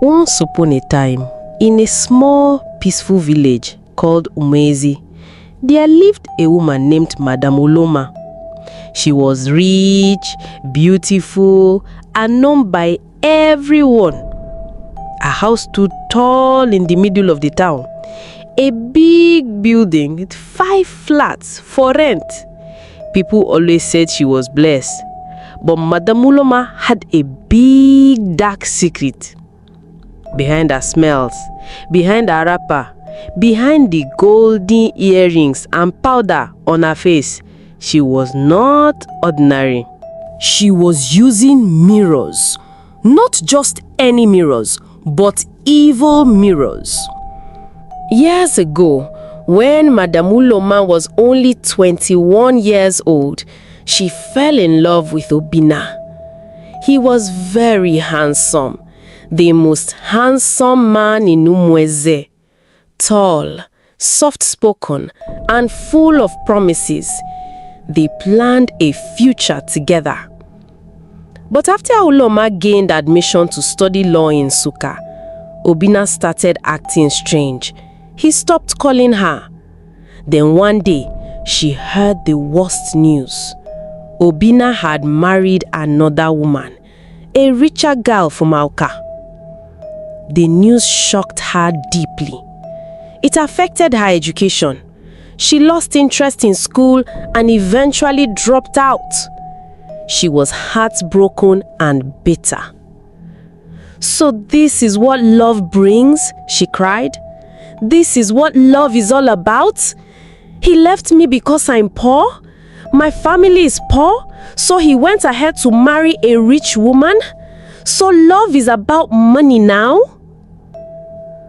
Once upon a time, in a small, peaceful village called Umezi, there lived a woman named Madam Uloma. She was rich, beautiful, and known by everyone. Her house stood tall in the middle of the town. A big building with 5 flats for rent. People always said she was blessed. But Madam Uloma had a big dark secret. Behind her smells, behind her wrapper, behind the golden earrings and powder on her face, she was not ordinary. She was using mirrors. Not just any mirrors, but evil mirrors. Years ago, when Madam Uloma was only 21 years old, she fell in love with Obina. He was very handsome, the most handsome man in Umweze. Tall, soft-spoken, and full of promises. They planned a future together. But after Uloma gained admission to study law in Nsukka, Obina started acting strange. He stopped calling her. Then one day, she heard the worst news. Obina had married another woman, a richer girl from Awka. The news shocked her deeply. It affected her education. She lost interest in school and eventually dropped out. She was heartbroken and bitter. "So this is what love brings?" she cried. "This is what love is all about? He left me because I'm poor? My family is poor, so he went ahead to marry a rich woman? So love is about money now?"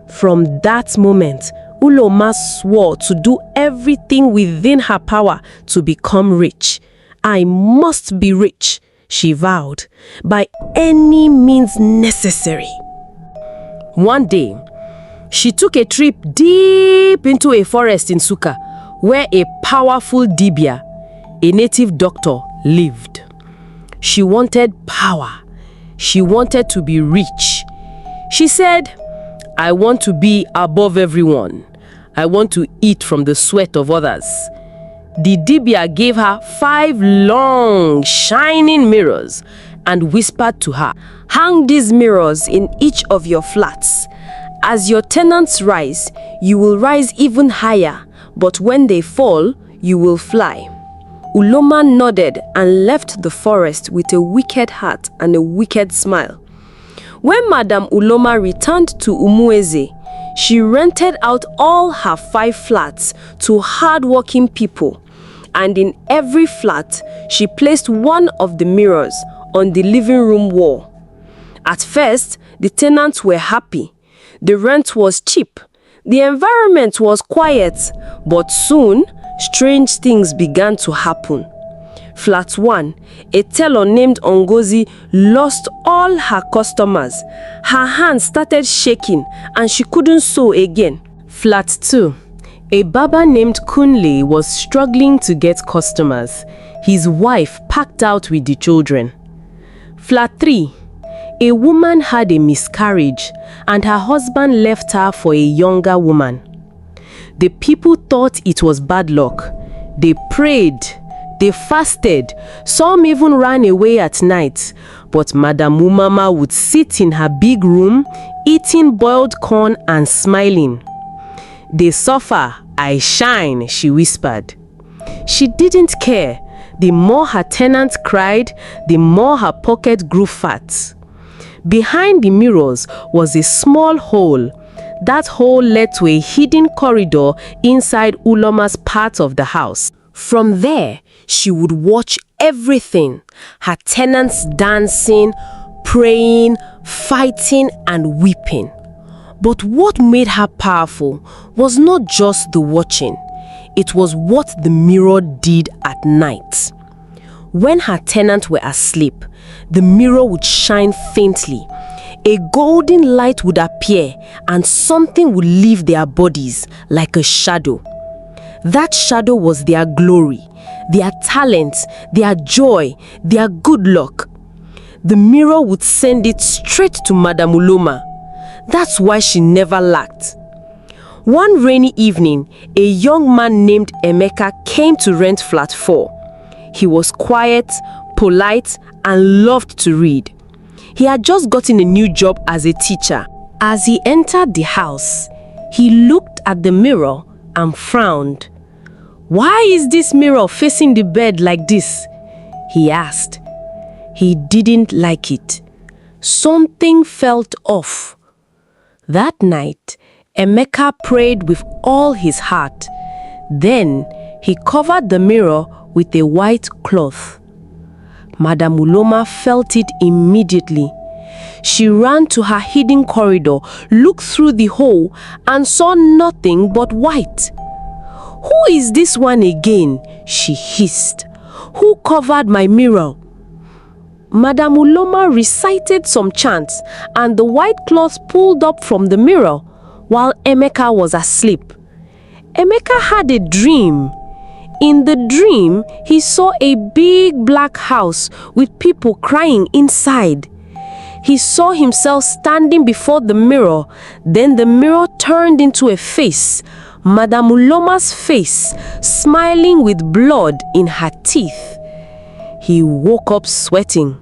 From that moment, Uloma swore to do everything within her power to become rich. "I must be rich," she vowed, "by any means necessary." One day, she took a trip deep into a forest in Nsukka, where a powerful Dibia, a native doctor, lived. She wanted power. She wanted to be rich. She said, "I want to be above everyone. I want to eat from the sweat of others." The Dibia gave her 5 long, shining mirrors and whispered to her, "Hang these mirrors in each of your flats. As your tenants rise, you will rise even higher, but when they fall, you will fly." Uloma nodded and left the forest with a wicked heart and a wicked smile. When Madam Uloma returned to Umweze, she rented out all her 5 flats to hard-working people, and in every flat, she placed one of the mirrors on the living room wall. At first, the tenants were happy. The rent was cheap. The environment was quiet, but soon, strange things began to happen. Flat 1, a tailor named Ongozi lost all her customers. Her hands started shaking and she couldn't sew again. Flat 2, a barber named Kunle was struggling to get customers. His wife packed out with the children. Flat 3, a woman had a miscarriage and her husband left her for a younger woman. The people thought it was bad luck. They prayed. They fasted. Some even ran away at night. But Madam Umama would sit in her big room, eating boiled corn and smiling. "They suffer, I shine," she whispered. She didn't care. The more her tenants cried, the more her pocket grew fat. Behind the mirrors was a small hole. That hole led to a hidden corridor inside Uloma's part of the house. From there, she would watch everything. Her tenants dancing, praying, fighting, and weeping. But what made her powerful was not just the watching. It was what the mirror did at night. When her tenants were asleep, the mirror would shine faintly. A golden light would appear and something would leave their bodies like a shadow. That shadow was their glory, their talent, their joy, their good luck. The mirror would send it straight to Madam Uloma. That's why she never lacked. One rainy evening, a young man named Emeka came to rent flat 4. He was quiet, polite, and loved to read. He had just gotten a new job as a teacher. As he entered the house, he looked at the mirror and frowned. "Why is this mirror facing the bed like this?" he asked. He didn't like it. Something felt off. That night, Emeka prayed with all his heart. Then, he covered the mirror with a white cloth. Madam Uloma felt it immediately. She ran to her hidden corridor, looked through the hole, and saw nothing but white. "Who is this one again?" she hissed. "Who covered my mirror?" Madam Uloma recited some chants, and the white cloth pulled up from the mirror while Emeka was asleep. Emeka had a dream. In the dream, he saw a big black house with people crying inside. He saw himself standing before the mirror. Then the mirror turned into a face, Madam Uloma's face, smiling with blood in her teeth. He woke up sweating.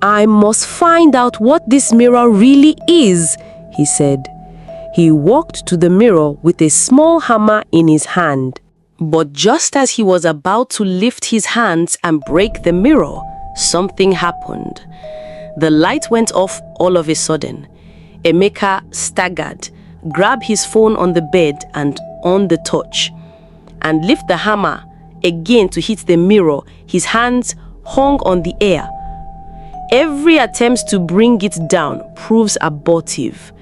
"I must find out what this mirror really is," he said. He walked to the mirror with a small hammer in his hand. But just as he was about to lift his hands and break the mirror, something happened. The light went off all of a sudden. Emeka staggered, grabbed his phone on the bed and on the torch, and lifted the hammer again to hit the mirror. His hands hung on the air. Every attempt to bring it down proves abortive.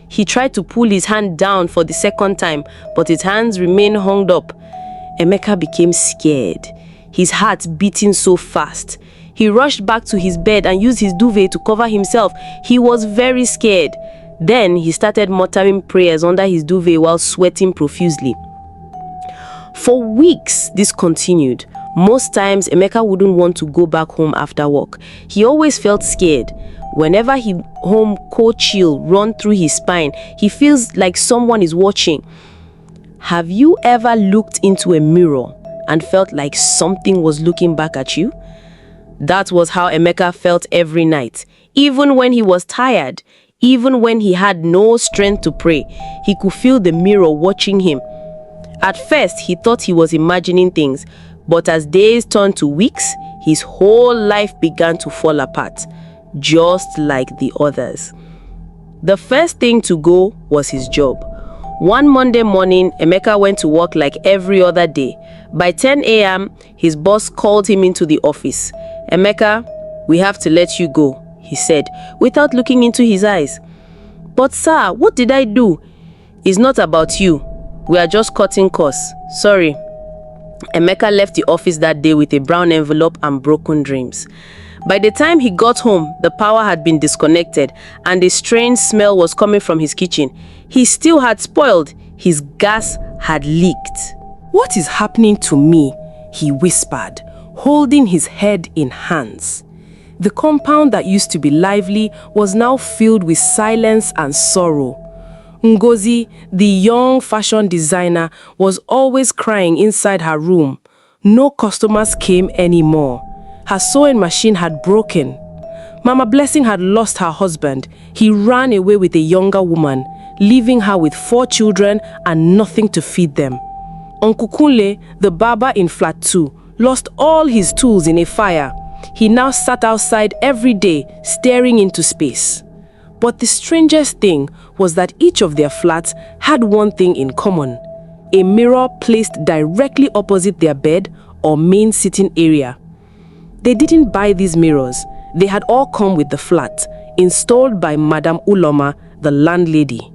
He tried to pull his hand down for the second time, but his hands remained hung up. Emeka became scared, his heart beating so fast. He rushed back to his bed and used his duvet to cover himself. He was very scared. Then he started muttering prayers under his duvet while sweating profusely. For weeks, this continued. Most times, Emeka wouldn't want to go back home after work. He always felt scared. Whenever he home cold chill run through his spine, he feels like someone is watching. Have you ever looked into a mirror and felt like something was looking back at you? That was how Emeka felt every night. Even when he was tired, even when he had no strength to pray, he could feel the mirror watching him. At first, he thought he was imagining things, but as days turned to weeks, his whole life began to fall apart, just like the others. The first thing to go was his job. One Monday morning, Emeka went to work like every other day. By 10 a.m., his boss called him into the office. "Emeka, we have to let you go," he said, without looking into his eyes. "But sir, what did I do?" "It's not about you. We are just cutting costs. Sorry." Emeka left the office that day with a brown envelope and broken dreams. By the time he got home, the power had been disconnected and a strange smell was coming from his kitchen. His stew had spoiled. His gas had leaked. "What is happening to me?" he whispered, holding his head in hands. The compound that used to be lively was now filled with silence and sorrow. Ngozi, the young fashion designer, was always crying inside her room. No customers came anymore. Her sewing machine had broken. Mama Blessing had lost her husband. He ran away with a younger woman, leaving her with 4 children and nothing to feed them. Uncle Kunle, the barber in flat 2, lost all his tools in a fire. He now sat outside every day, staring into space. But the strangest thing was that each of their flats had one thing in common: a mirror placed directly opposite their bed or main sitting area. They didn't buy these mirrors. They had all come with the flat, installed by Madam Uloma, the landlady.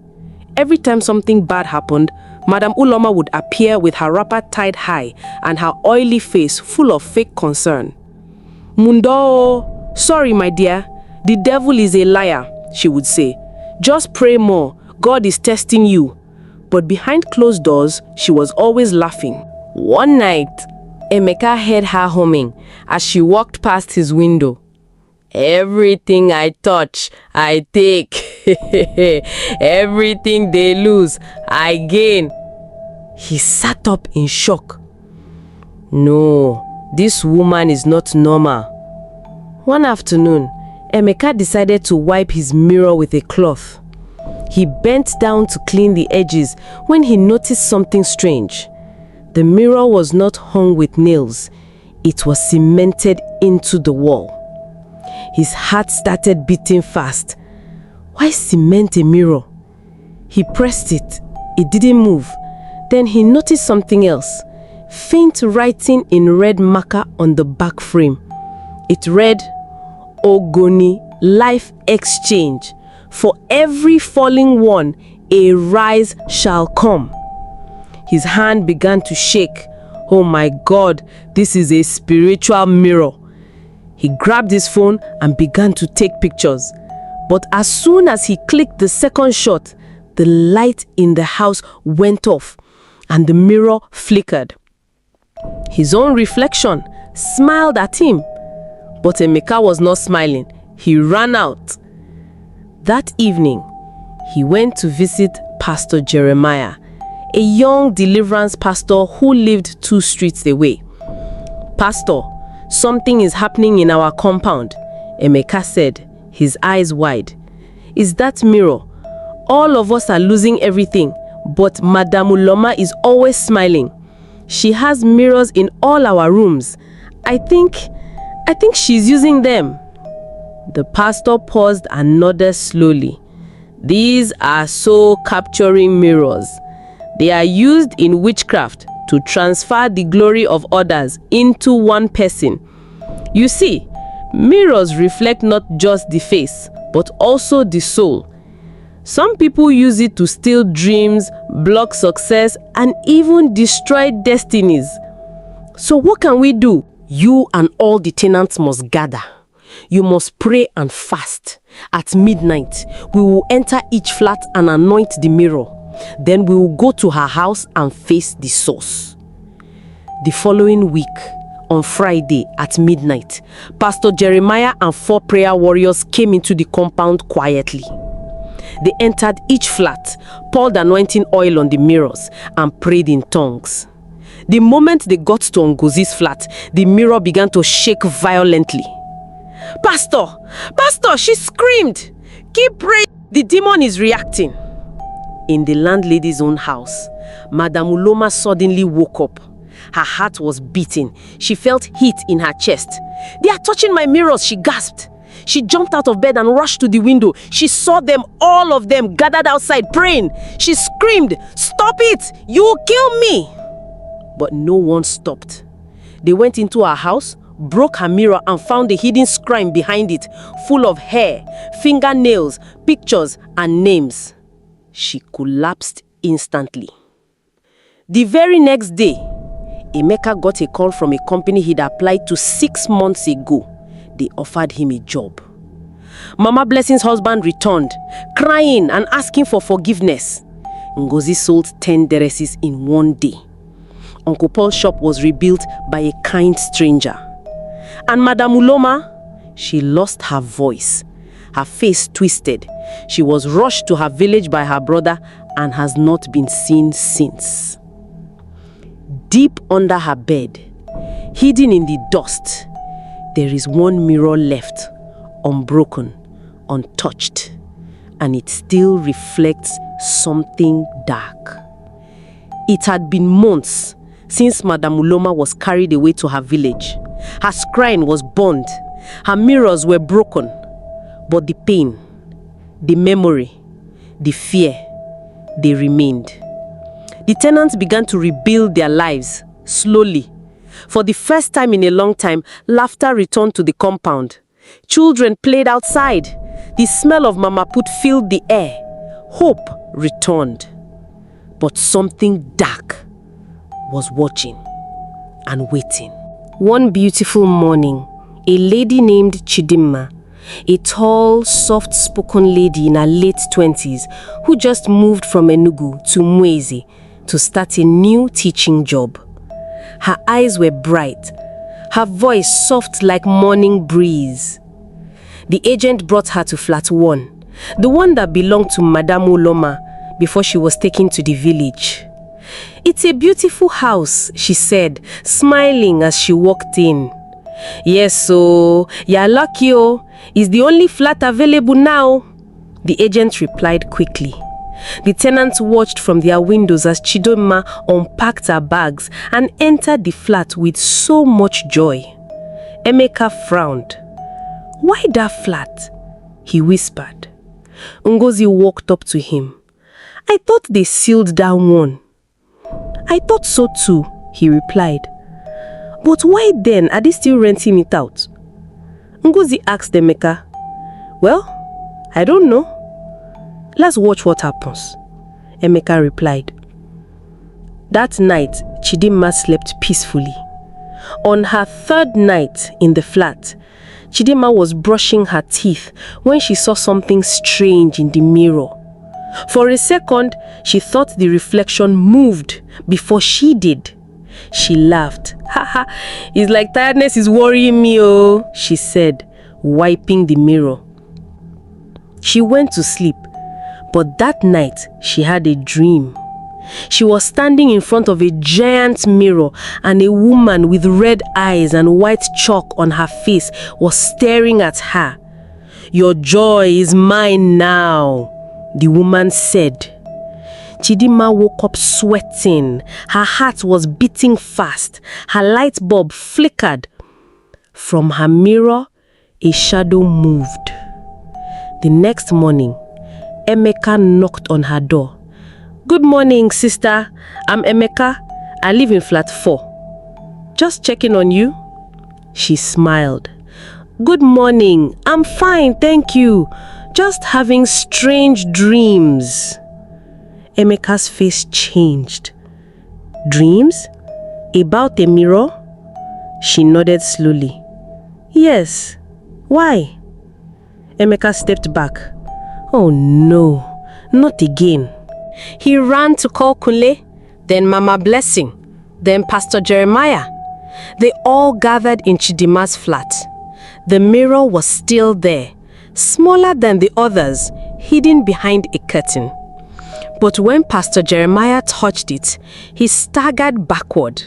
Every time something bad happened, Madam Uloma would appear with her wrapper tied high and her oily face full of fake concern. "Mundo, sorry my dear, the devil is a liar," she would say. "Just pray more, God is testing you." But behind closed doors, she was always laughing. One night, Emeka heard her humming as she walked past his window. Everything I touch, I take. Everything they lose, I gain. He sat up in shock. No, this woman is not normal. One afternoon, Emeka decided to wipe his mirror with a cloth. He bent down to clean the edges when he noticed something strange. The mirror was not hung with nails. It was cemented into the wall. His heart started beating fast. Why cement a mirror? He pressed it. It didn't move. Then he noticed something else. Faint writing in red marker on the back frame. It read, Ogoni Life Exchange. For every falling one, a rise shall come. His hand began to shake. Oh my God, this is a spiritual mirror. He grabbed his phone and began to take pictures. But as soon as he clicked the second shot, the light in the house went off and the mirror flickered. His own reflection smiled at him. But Emeka was not smiling. He ran out. That evening, he went to visit Pastor Jeremiah, a young deliverance pastor who lived 2 streets away. Pastor, something is happening in our compound, Emeka said, his eyes wide. Is that mirror? All of us are losing everything, but Madam Uloma is always smiling. She has mirrors in all our rooms. I think she's using them. The pastor paused and nodded slowly. These are soul capturing mirrors. They are used in witchcraft to transfer the glory of others into one person. You see, mirrors reflect not just the face, but also the soul. Some people use it to steal dreams, block success, and even destroy destinies. So what can we do? You and all the tenants must gather. You must pray and fast. At midnight, we will enter each flat and anoint the mirror. Then we will go to her house and face the source. The following week, on Friday at midnight, Pastor Jeremiah and 4 prayer warriors came into the compound quietly. They entered each flat, poured anointing oil on the mirrors, and prayed in tongues. The moment they got to Ngozi's flat, the mirror began to shake violently. Pastor, she screamed. Keep praying. The demon is reacting. In the landlady's own house, Madam Uloma suddenly woke up. Her heart was beating. She felt heat in her chest. They are touching my mirrors, she gasped. She jumped out of bed and rushed to the window. She saw them, all of them, gathered outside praying. She screamed, "Stop it! You will kill me!" But no one stopped. They went into her house, broke her mirror and found a hidden shrine behind it, full of hair, fingernails, pictures and names. She collapsed instantly. The very next day, Emeka got a call from a company he'd applied to 6 months ago. They offered him a job. Mama Blessing's husband returned, crying and asking for forgiveness. Ngozi sold 10 dresses in 1 day. Uncle Paul's shop was rebuilt by a kind stranger. And Madam Uloma, she lost her voice. Her face twisted. She was rushed to her village by her brother and has not been seen since. Deep under her bed, hidden in the dust, there is one mirror left, unbroken, untouched, and it still reflects something dark. It had been months since Madam Uloma was carried away to her village. Her shrine was burned. Her mirrors were broken. But the pain, the memory, the fear, they remained. The tenants began to rebuild their lives, slowly. For the first time in a long time, laughter returned to the compound. Children played outside. The smell of Mama Put filled the air. Hope returned. But something dark was watching and waiting. One beautiful morning, a lady named Chidimma, a tall, soft-spoken lady in her late 20s who just moved from Enugu to Mwezi to start a new teaching job. Her eyes were bright, her voice soft like morning breeze. The agent brought her to flat 1, the one that belonged to Madame Uloma before she was taken to the village. "It's a beautiful house," she said, smiling as she walked in. "Yes, so you're lucky, oh. It's the only flat available now," the agent replied quickly. The tenants watched from their windows as Chidima unpacked her bags and entered the flat with so much joy. Emeka frowned. "Why that flat?" he whispered. Ngozi walked up to him. "I thought they sealed down one." "I thought so too," he replied. "But why then are they still renting it out?" Ngozi asked Emeka. "Well, I don't know. Let's watch what happens," Emeka replied. That night, Chidima slept peacefully. On her 3rd night in the flat, Chidima was brushing her teeth when she saw something strange in the mirror. For a second, she thought the reflection moved before she did. She laughed. "Haha, it's like tiredness is worrying me, oh," she said, wiping the mirror. She went to sleep, but that night she had a dream. She was standing in front of a giant mirror, and a woman with red eyes and white chalk on her face was staring at her. "Your joy is mine now," the woman said. Chidima woke up sweating. Her heart was beating fast. Her light bulb flickered. From her mirror, a shadow moved. The next morning, Emeka knocked on her door. "Good morning, sister. I'm Emeka. I live in flat 4. Just checking on you." She smiled. "Good morning. I'm fine, thank you. Just having strange dreams." Emeka's face changed. "Dreams? About a mirror?" She nodded slowly. "Yes. Why?" Emeka stepped back. "Oh no, not again." He ran to call Kunle, then Mama Blessing, then Pastor Jeremiah. They all gathered in Chidima's flat. The mirror was still there, smaller than the others, hidden behind a curtain. But when Pastor Jeremiah touched it, he staggered backward.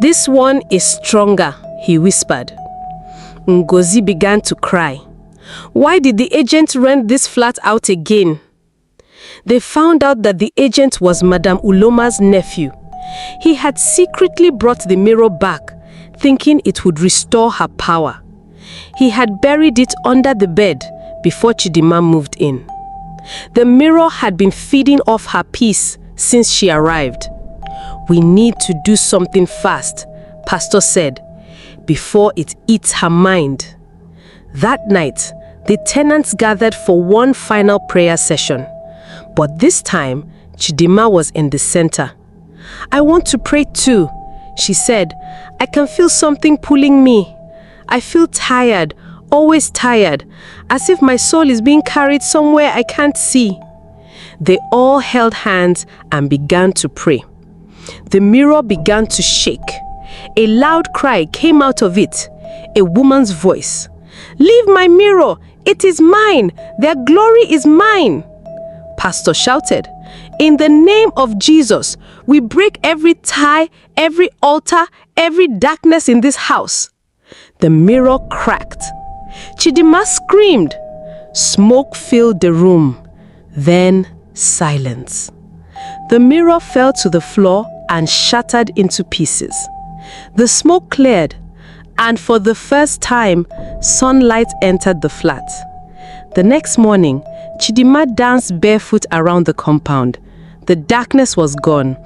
"This one is stronger," he whispered. Ngozi began to cry. Why did the agent rent this flat out again? They found out that the agent was Madame Uloma's nephew. He had secretly brought the mirror back, thinking it would restore her power. He had buried it under the bed before Chidima moved in. The mirror had been feeding off her peace since she arrived. "We need to do something fast," Pastor said, "before it eats her mind." That night, the tenants gathered for one final prayer session. But this time, Chidima was in the center. "I want to pray too," she said. "I can feel something pulling me. I feel tired, always tired, as if my soul is being carried somewhere I can't see." They all held hands and began to pray. The mirror began to shake. A loud cry came out of it, a woman's voice. "Leave my mirror! It is mine! Their glory is mine!" Pastor shouted, "In the name of Jesus, we break every tie, every altar, every darkness in this house." The mirror cracked. Chidima screamed. Smoke filled the room. Then silence. The mirror fell to the floor and shattered into pieces. The smoke cleared, and for the first time, sunlight entered the flat. The next morning, Chidima danced barefoot around the compound. The darkness was gone.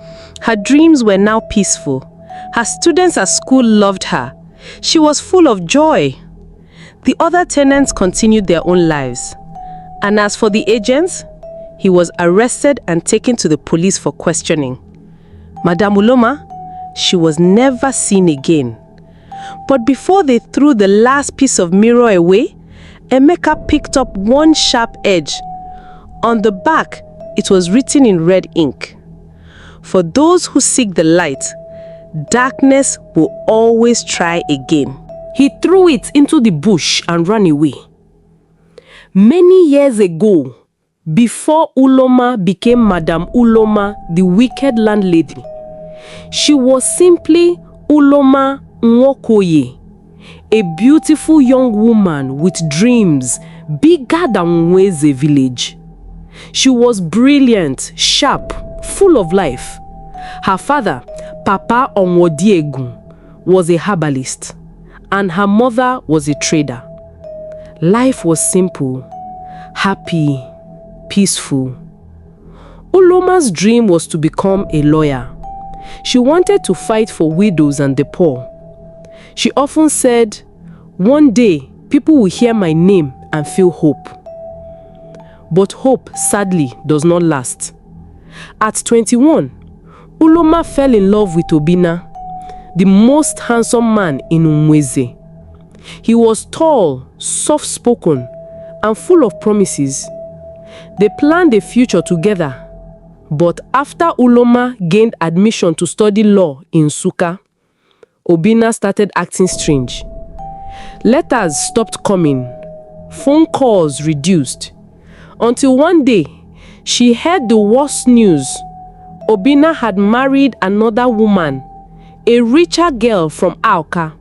Her dreams were now peaceful. Her students at school loved her. She was full of joy. The other tenants continued their own lives. And as for the agent, he was arrested and taken to the police for questioning. Madame Uloma, she was never seen again. But before they threw the last piece of mirror away, Emeka picked up one sharp edge. On the back, it was written in red ink, "For those who seek the light, darkness will always try again." He threw it into the bush and ran away. Many years ago, before Uloma became Madam Uloma, the wicked landlady, she was simply Uloma Nwokoye, a beautiful young woman with dreams bigger than Nweze village. She was brilliant, sharp, full of life. Her father, Papa Onwodiegun, was a herbalist, and her mother was a trader. Life was simple, happy, peaceful. Uloma's dream was to become a lawyer. She wanted to fight for widows and the poor. She often said, "One day, people will hear my name and feel hope." But hope, sadly, does not last. At 21, Uloma fell in love with Obinna, the most handsome man in Nweze. He was tall, soft-spoken, and full of promises. They planned a future together. But after Uloma gained admission to study law in Nsukka, Obinna started acting strange. Letters stopped coming. Phone calls reduced. Until one day, she heard the worst news. Obinna had married another woman, a richer girl from Aoka.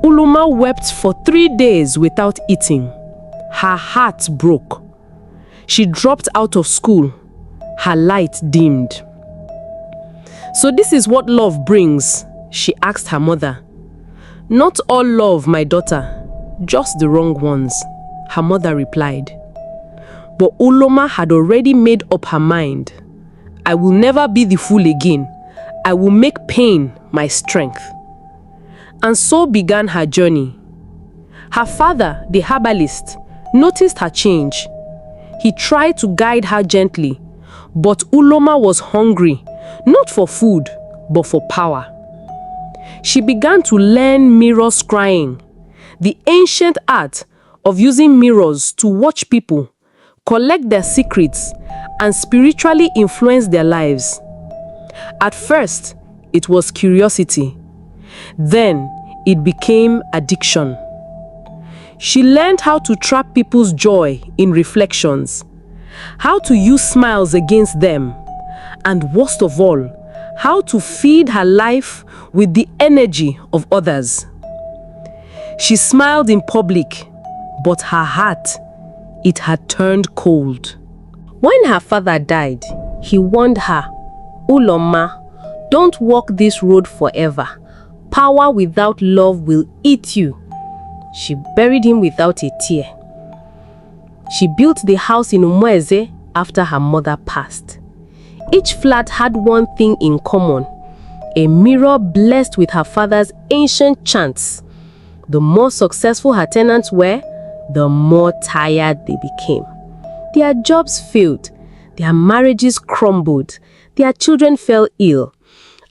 Uloma wept for 3 days without eating. Her heart broke. She dropped out of school. Her light dimmed. "So this is what love brings?" she asked her mother. "Not all love, my daughter, just the wrong ones," her mother replied. But Uloma had already made up her mind. "I will never be the fool again. I will make pain my strength." And so began her journey. Her father, the herbalist, noticed her change. He tried to guide her gently, but Uloma was hungry, not for food, but for power. She began to learn mirror scrying, the ancient art of using mirrors to watch people, collect their secrets, and spiritually influence their lives. At first, it was curiosity. Then, it became addiction. She learned how to trap people's joy in reflections, how to use smiles against them, and worst of all, how to feed her life with the energy of others. She smiled in public, but her heart, it had turned cold. When her father died, he warned her, "Uloma, don't walk this road forever. Power without love will eat you." She buried him without a tear. She built the house in Nweze after her mother passed. Each flat had one thing in common, a mirror blessed with her father's ancient chants. The more successful her tenants were, the more tired they became. Their jobs failed, their marriages crumbled, their children fell ill.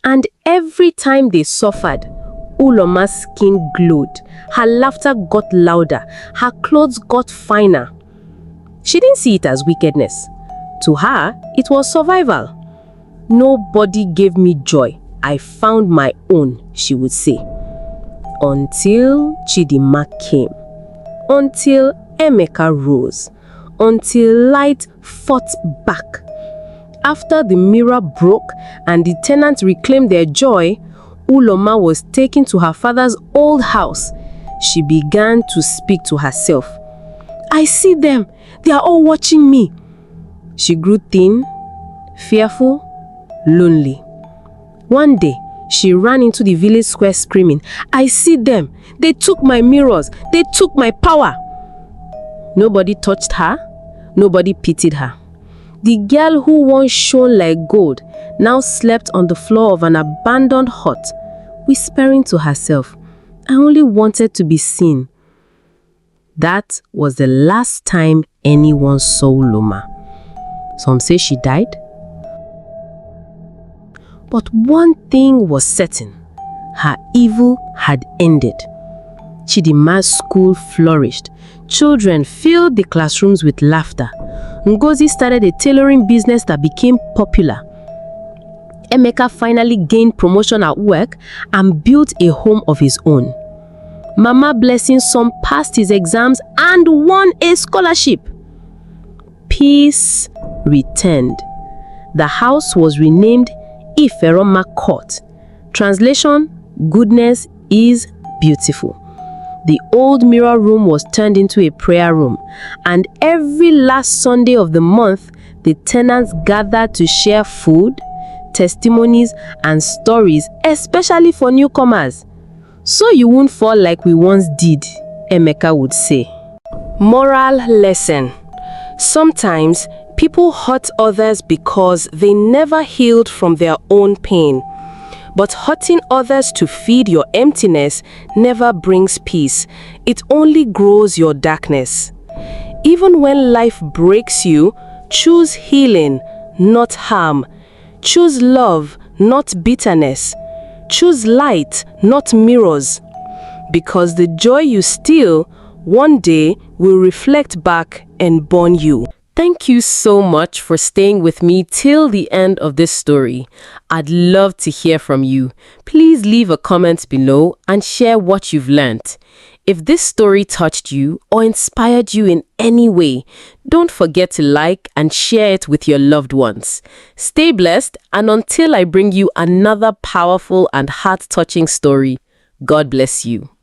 And every time they suffered, Uloma's skin glowed, her laughter got louder, her clothes got finer. She didn't see it as wickedness. To her, it was survival. "Nobody gave me joy. I found my own," she would say. Until Chidinma came. Until Emeka rose. Until light fought back. After the mirror broke and the tenants reclaimed their joy, Uloma was taken to her father's old house. She began to speak to herself. "I see them. They are all watching me." She grew thin, fearful, lonely. One day, she ran into the village square screaming, "I see them. They took my mirrors. They took my power." Nobody touched her. Nobody pitied her. The girl who once shone like gold now slept on the floor of an abandoned hut, whispering to herself, "I only wanted to be seen." That was the last time anyone saw Uloma. Some say she died. But one thing was certain, her evil had ended. Chidinma's school flourished. Children filled the classrooms with laughter. Ngozi started a tailoring business that became popular. Emeka finally gained promotion at work and built a home of his own. Mama Blessing's son passed his exams and won a scholarship. Peace returned. The house was renamed Iferoma Court. Translation: goodness is beautiful. The old mirror room was turned into a prayer room, and every last Sunday of the month, the tenants gathered to share food, testimonies, and stories, especially for newcomers. So you won't fall like we once did, Emeka would say. Moral lesson: sometimes people hurt others because they never healed from their own pain. But hurting others to feed your emptiness never brings peace. It only grows your darkness. Even when life breaks you, choose healing, not harm. Choose love, not bitterness. Choose light, not mirrors. Because the joy you steal, one day will reflect back and burn you. Thank you so much for staying with me till the end of this story. I'd love to hear from you. Please leave a comment below and share what you've learned. If this story touched you or inspired you in any way, don't forget to like and share it with your loved ones. Stay blessed, and until I bring you another powerful and heart-touching story, God bless you.